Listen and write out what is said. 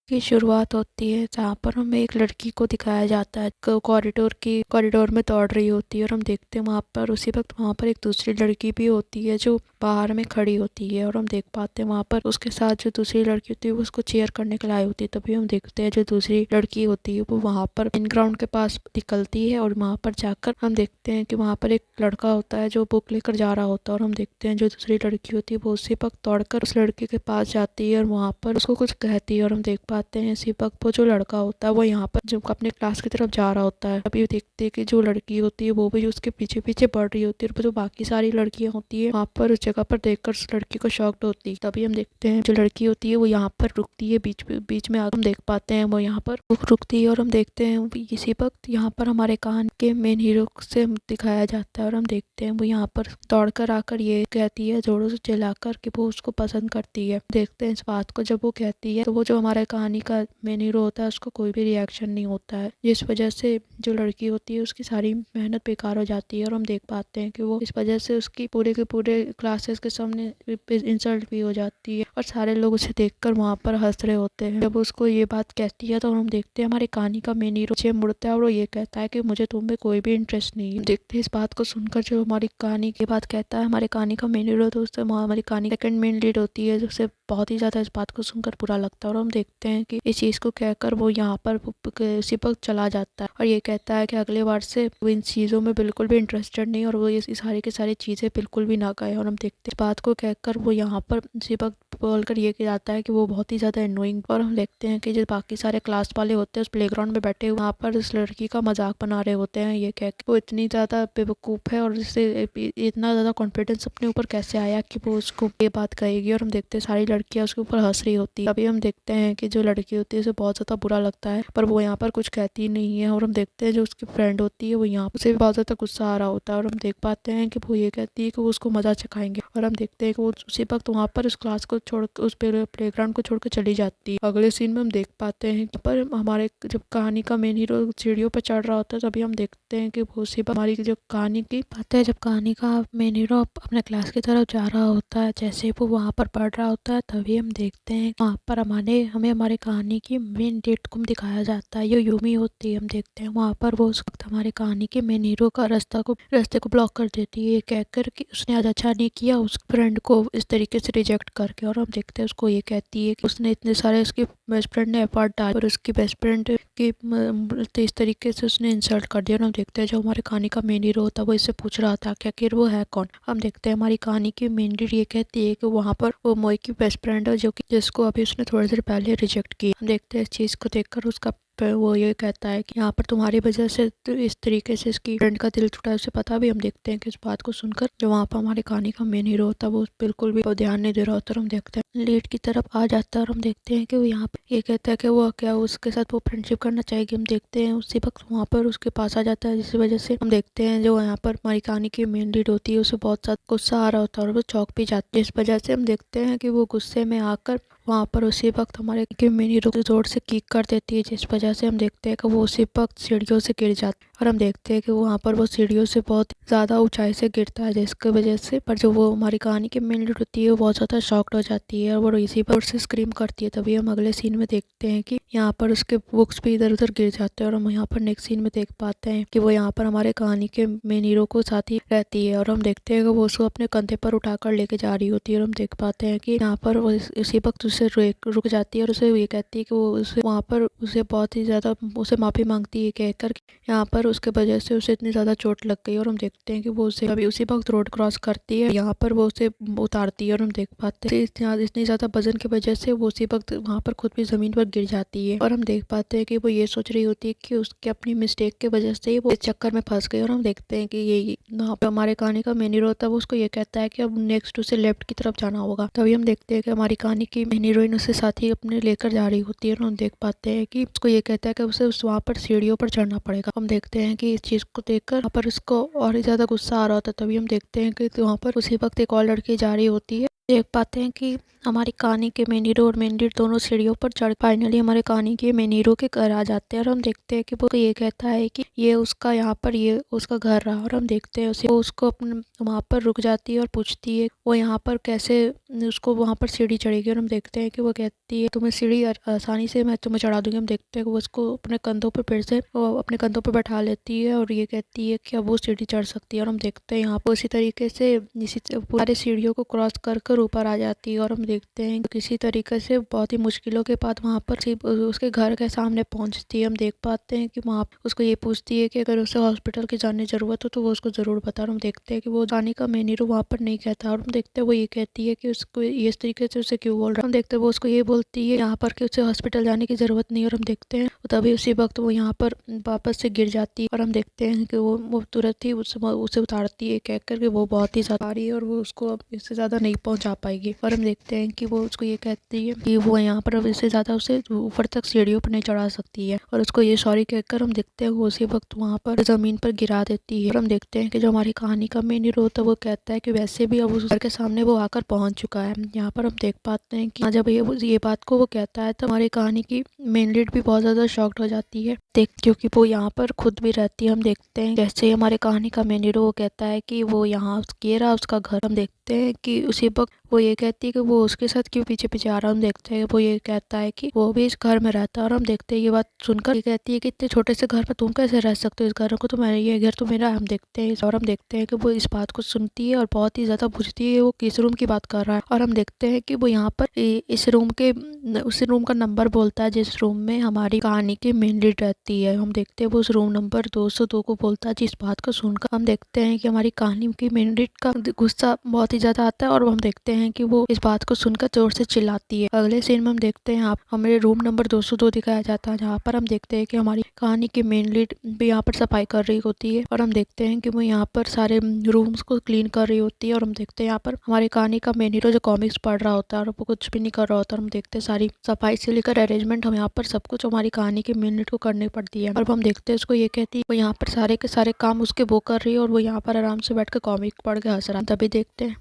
की शुरुआत होती है जहाँ पर हमें एक लड़की को दिखाया जाता है कॉरिडोर में दौड़ रही होती है और हम देखते हैं वहाँ पर उसी वक्त वहाँ पर एक दूसरी लड़की भी होती है जो बाहर में खड़ी होती है और हम देख पाते हैं वहाँ पर उसके साथ जो दूसरी लड़की होती है वो उसको चेयर करने के लिए आई होती है। तभी हम देखते हैं जो दूसरी लड़की होती है वो वहाँ पर इन ग्राउंड के पास निकलती है और वहाँ पर जाकर हम देखते हैं कि वहाँ पर एक लड़का होता है जो बुक लेकर जा रहा होता है और हम देखते हैं जो दूसरी लड़की होती है वो उसी वक्त दौड़कर उस लड़के के पास जाती है और वहाँ पर उसको कुछ कहती है और हम देख पाते हैं इसी वक्त वो जो लड़का होता है वो यहाँ पर जो अपने क्लास की तरफ जा रहा होता है। अभी देखते हैं कि जो लड़की होती है वो भी उसके पीछे पीछे बढ़ रही होती है और जो बाकी सारी लड़कियां होती है वहाँ पर उस जगह पर देखकर उस लड़की को शॉक्ड होती है। तभी हम देखते हैं जो लड़की होती है वो यहाँ पर रुकती है बीच में आकर हम देख पाते हैं वो यहाँ पर रुकती है और हम देखते हैं इसी वक्त यहाँ पर हमारे कहानी के मेन हीरो से दिखाया जाता है और हम देखते हैं वो यहाँ पर दौड़कर आकर ये कहती है जोरों से चिल्लाकर कि वो उसको पसंद करती है। देखते हैं इस बात को जब वो कहती है तो वो जो हमारे कहानी का मेन हीरो होता है उसको कोई भी रिएक्शन नहीं होता है, जिस वजह से जो लड़की होती है उसकी सारी मेहनत बेकार हो जाती है और हम देख पाते हैं कि वो इस वजह से उसकी पूरे के पूरे क्लासेस के सामने इंसल्ट भी हो जाती है और सारे लोग उसे देखकर वहाँ पर हंस रहे होते हैं। जब उसको ये बात कहती है तो हम देखते हैं हमारी कहानी का मेन हीरो पीछे मुड़ता है और वो ये कहता है कि मुझे तुम में कोई भी इंटरेस्ट नहीं है। देखते हैं इस बात को सुनकर जो हमारी कहानी की बात कहता है हमारे कहानी का मेन हीरो तो उससे हमारी कहानी सेकंड मेन लीड होती है जिससे बहुत ही ज्यादा इस बात को सुनकर बुरा लगता है और हम देखते हैं कि इस चीज को कहकर वो यहाँ पर सिपक चला जाता है और ये कहता है कि अगले बार से वो इन चीजों में बिल्कुल भी इंटरेस्टेड नहीं और वो ये सारी की सारी चीजें बिल्कुल भी ना कहे। और हम देखते हैं इस बात को कहकर वो यहाँ पर सिपक बोलकर ये जाता है कि वो बहुत ही ज्यादा एनोइंग। और हम देखते हैं कि जो बाकी सारे क्लास वाले होते हैं उस प्लेग्राउंड में बैठे हुए वहाँ पर इस लड़की का मजाक बना रहे होते हैं ये कह के वो इतनी ज्यादा बेवकूफ है और इससे इतना ज्यादा कॉन्फिडेंस अपने ऊपर कैसे आया कि वो उसको ये बात कहेगी। और हम देखते हैं सारी लड़कियां उसके ऊपर हंस रही होती है। अभी हम देखते हैं कि जो लड़की होती है उसे बहुत ज्यादा बुरा लगता है पर वो यहाँ पर कुछ कहती नहीं है और हम देखते हैं जो उसकी फ्रेंड होती है वो यहाँ उसे बहुत ज्यादा गुस्सा आ रहा होता है और हम देख पाते हैं कि वो ये कहती है कि वो उसको मजा चखाएंगे और हम देखते हैं कि वो उसी वक्त वहाँ पर उस क्लास को छोड़ उस प्लेग्राउंड को छोड़कर चली जाती है। अगले सीन में हम देख पाते हैं कि पर हमारे जब कहानी का मेन हीरो सीढ़ियों पर चढ़ रहा होता है तभी हम देखते हैं कि वो उसी पर हमारी जो कहानी की बात है जब कहानी का मेन हीरो अपने क्लास की तरफ जा रहा होता है जैसे वो वहाँ पर पढ़ रहा होता है तभी हम देखते हैं वहाँ पर हमें हमारी कहानी की मेन डेट को दिखाया जाता है। ये यूमी होती है। हम देखते हैं वहाँ पर वो उस वक्त हमारी कहानी के मेन हीरो का रास्ते को ब्लॉक कर देती है कहकर कि उसने आज अच्छा नहीं किया उस फ्रेंड को इस तरीके से रिजेक्ट करके। और हम देखते हैं उसको ये कहती है कि उसने इतने सारे उसके बेस्ट फ्रेंड ने एफर्ट डाले और उसकी बेस्ट फ्रेंड की इस तरीके से उसने इंसल्ट कर दिया। और हम देखते हैं जो हमारी कहानी का मेन हीरो होता है वो इससे पूछ रहा था कि आखिर वो है कौन। हम देखते हैं हमारी कहानी की मेन लीड ये कहती है कि वहाँ पर वो मोई की बेस्ट फ्रेंड है जो कि जिसको अभी उसने थोड़ी देर पहले रिजेक्ट किया। हम देखते हैं इस चीज को देखकर उसका वो ये कहता है कि यहाँ पर तुम्हारी वजह से तो इस तरीके से इसकी फ्रेंड का दिल टूटा है उसे पता भी। हम देखते हैं कि इस बात को सुनकर जो वहाँ पर हमारी कहानी का मेन हीरो होता है वो बिल्कुल भी ध्यान नहीं दे रहा होता। हम देखते हैं लीड की तरफ आ जाता है और हम देखते हैं कि वो यहाँ पर ये कहता है कि वो क्या उसके साथ वो फ्रेंडशिप करना चाहेगी। हम देखते हैं उसी वक्त वहाँ पर उसके पास आ जाता है जिस वजह से हम देखते हैं जो यहाँ पर हमारी कहानी की मेन लीड होती है उसे बहुत ज्यादा गुस्सा आ रहा होता है और वो चौंक भी जाती है। इस वजह से हम देखते हैं कि वो गुस्से में आकर वहाँ पर उसी वक्त हमारे मेन हीरो को जोर से किक कर देती है जिस वजह से हम देखते हैं कि वो उसी वक्त सीढ़ियों से गिर जाता है। और हम देखते हैं कि वहाँ पर वो सीढ़ियों से बहुत ज़्यादा ऊंचाई से गिरता है जिसकी वजह से पर जो वो हमारी कहानी की मेन लीड होती है वो बहुत ज़्यादा शॉक्ड हो जाती है और वो इसी पर से स्क्रीम करती है। तभी हम अगले सीन में देखते हैं कि यहाँ पर उसके बुक्स भी इधर उधर गिर जाते हैं और हम यहाँ पर नेक्स्ट सीन में देख पाते हैं कि वो यहाँ पर हमारे कहानी के मेन हीरो को साथ ही रहती है और हम देखते हैं कि वो उसको अपने कंधे पर उठाकर लेके जा रही होती है। और हम देख पाते हैं कि यहाँ पर वो इसी वक्त उसे रुक जाती है और उसे ये कहती है कि वो उसे वहाँ पर उसे बहुत ही ज्यादा उसे माफी मांगती है कहकर यहाँ पर उसके वजह से उसे इतनी ज्यादा चोट लग गई। और हम देखते हैं कि वो उसे अभी उसी वक्त रोड क्रॉस करती है यहाँ पर वो उसे उतारती है और हम देख पाते हैं इतनी ज्यादा वजन की वजह से वो उसी वक्त वहाँ पर खुद भी जमीन पर गिर जाती है। और हम देख पाते हैं कि वो ये सोच रही होती है कि उसके अपनी मिस्टेक की वजह से वो इस चक्कर में फंस गई। और हम देखते हैं कि ये यहाँ पे हमारे कहानी का मेन हीरो होता है वो उसको ये कहता है कि अब नेक्स्ट उसे लेफ्ट की तरफ जाना होगा। तभी हम देखते हैं कि हमारी कहानी की मेन हीरोइन उसे साथ ही अपने लेकर जा रही होती है और हम देख पाते हैं कि उसको ये कहता है कि उसे वहाँ पर सीढ़ियों पर चढ़ना पड़ेगा। हम देखते हैं कि इस चीज को देखकर वहाँ पर उसको और ही ज्यादा गुस्सा आ रहा होता है। तभी हम देखते हैं कि वहाँ पर उसी वक्त एक और लड़की जा रही होती है देख पाते हैं कि हमारी कहानी के मेन हीरो और मेन लीड दोनों सीढ़ियों पर चढ़ फाइनली हमारे कहानी के मेन हीरो के घर आ जाते हैं और हम देखते हैं कि वो ये कहता है कि ये उसका यहाँ पर ये उसका घर रहा और हम देखते हैं उसे वो उसको अपने वहाँ पर रुक जाती है और पूछती है वो यहाँ पर कैसे उसको वहाँ पर सीढ़ी चढ़ेगी और हम देखते हैं कि वो कहती है तुम्हें सीढ़ी आसानी से मैं तुम्हें चढ़ा दूंगी। हम देखते हैं कि वो उसको अपने कंधों पर फिर से वो अपने कंधों पर बैठा लेती है और ये कहती है कि अब वो सीढ़ी चढ़ सकती है और हम देखते हैं यहाँ पर उसी तरीके से इसी सारे सीढ़ियों को क्रॉस कर कर ऊपर आ जाती है और हम देखते हैं कि किसी तरीके से बहुत ही मुश्किलों के बाद वहाँ पर उसके घर के सामने पहुँचती है। हम देख पाते हैं कि वहाँ उसको ये पूछती है कि अगर उसे हॉस्पिटल की जाने की जरूरत हो तो वो उसको जरूर बता। और हम देखते हैं कि वो जाने का मेन हीरो वहाँ पर नहीं कहता और हम देखते हैं वो ये कहती है कि उसको ये इस तरीके से उसे क्यों बोल रहा है। हम देखते हैं वो उसको ये बोलती है यहाँ पर कि उसे हॉस्पिटल जाने की जरूरत नहीं है और हम देखते हैं तभी उसी वक्त वो यहाँ पर वापस से गिर जाती है और हम देखते हैं कि वो तुरंत ही उसे उतारती है कह कर के वो बहुत ही ज्यादा आ रही है और वो उसको अब इससे ज्यादा नहीं पहुंचा पाएगी। और हम देखते हैं कि वो उसको ये कहती है कि वो यहाँ पर अब इससे ज्यादा उसे ऊपर तक सीढ़ियों पर नहीं चढ़ा सकती है और उसको ये सॉरी कहकर हम देखते हैं वो उसी वक्त वहाँ पर जमीन पर गिरा देती है। और हम देखते हैं कि जो हमारी कहानी का मेन हीरो होता है वो कहता है कि वैसे भी अब उस घर के सामने वो आकर पहुंच चुका है। यहाँ पर हम देख पाते हैं कि जब ये बात को वो कहता है तो हमारी कहानी की मेन लीड भी बहुत ज्यादा शॉक्ड हो जाती है देख क्योंकि वो यहाँ पर खुद भी रहती है। हम देखते हैं जैसे हमारे कहानी का मेन हीरो वो कहता है कि वो यहाँ ये रहा उसका घर। हम देखते हैं कि उसी वक्त वो ये कहती है कि वो उसके साथ क्यों पीछे पीछे आ रहा है। हम देखते हैं वो ये कहता है कि वो भी इस घर में रहता है और हम देखते हैं ये बात सुनकर ये कहती है कि इतने छोटे से घर में तुम कैसे रह सकते हो, इस घर को तो मैं ये घर तो मेरा। हम देखते हैं और हम देखते हैं कि वो इस बात को सुनती है और बहुत ही ज्यादा पूछती है वो किस रूम की बात कर रहा है। और हम देखते हैं कि वो यहाँ पर इस रूम के उस रूम का नंबर बोलता है जिस रूम में हमारी कहानी की मेन लीड रहती है। हम देखते हैं वो उस रूम नंबर 202 को बोलता है। जिस बात को सुनकर हम देखते हैं कि हमारी कहानी की मेन लीड का गुस्सा बहुत ही ज्यादा आता है और हम देखते हैं कि वो इस बात को सुनकर जोर से चिल्लाती है। अगले सीन में हम देखते हैं आप हमें रूम नंबर 202 दिखाया जाता है जहाँ पर हम देखते हैं कि हमारी कहानी की मेन लीड भी यहाँ पर सफाई कर रही होती है और हम देखते हैं कि वो यहाँ पर सारे रूम्स को क्लीन कर रही होती है। और हम देखते हैं यहाँ पर हमारी कहानी का मेन हीरो जो कॉमिक्स पढ़ रहा होता है और वो कुछ भी नहीं कर रहा होता। और हम देखते हैं सारी सफाई से लेकर अरेंजमेंट हम यहाँ पर सब कुछ हमारी कहानी की मेन लीड को करनी पड़ती है। और हम देखते हैं उसको ये कहती है वो यहाँ पर सारे के सारे काम उसके वो कर रही है और वो यहाँ पर आराम से बैठ कर कॉमिक पढ़ के हंस रहा है। तभी देखते हैं